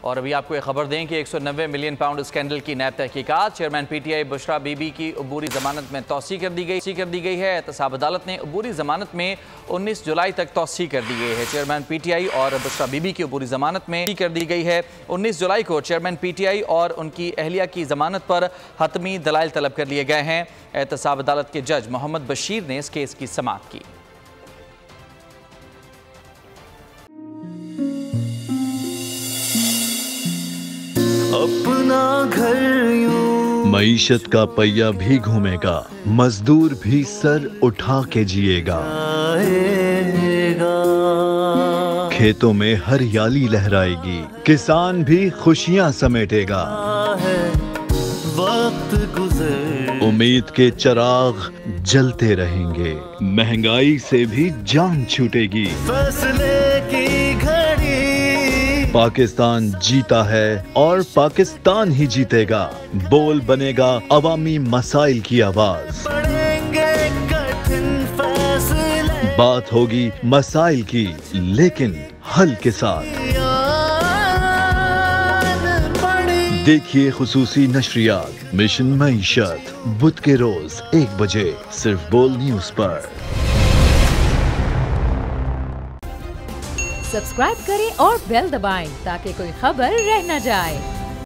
और अभी आपको एक खबर दें कि 190 मिलियन पाउंड स्कैंडल की नैब तहकीकात। चेयरमैन पीटीआई बुशरा बीबी की अबूरी जमानत में तौसी कर दी गई है। एहतसाब अदालत ने अबूरी जमानत में 19 जुलाई तक तौसी कर दी गई है। चेयरमैन पीटीआई और बुशरा बीबी की अबूरी जमानत में कर दी गई है। 19 जुलाई को चेयरमैन पीटीआई और उनकी अहलिया की जमानत पर हतमी दलाइल तलब कर लिए गए हैं। एहतसाब अदालत के जज मोहम्मद बशीर ने इस केस की समाअत की। अपना घर यूं मईशत का पहिया भी घूमेगा, मजदूर भी सर उठा के जिएगा। खेतों में हरियाली लहराएगी, किसान भी खुशियां समेटेगा। वक्त गुजर उम्मीद के चिराग जलते रहेंगे, महंगाई से भी जान छूटेगी। फैसले की घड़ी पाकिस्तान जीता है और पाकिस्तान ही जीतेगा। बोल बनेगा अवामी मसाइल की आवाज। पड़ेंगे कठिन फैसले, बात होगी मसाइल की लेकिन हल के साथ। देखिए खुसूसी नशरियात मिशन मईशत बुध के रोज 1 बजे सिर्फ बोल न्यूज पर। सब्सक्राइब करें और बेल दबाएं ताकि कोई खबर रह न जाए।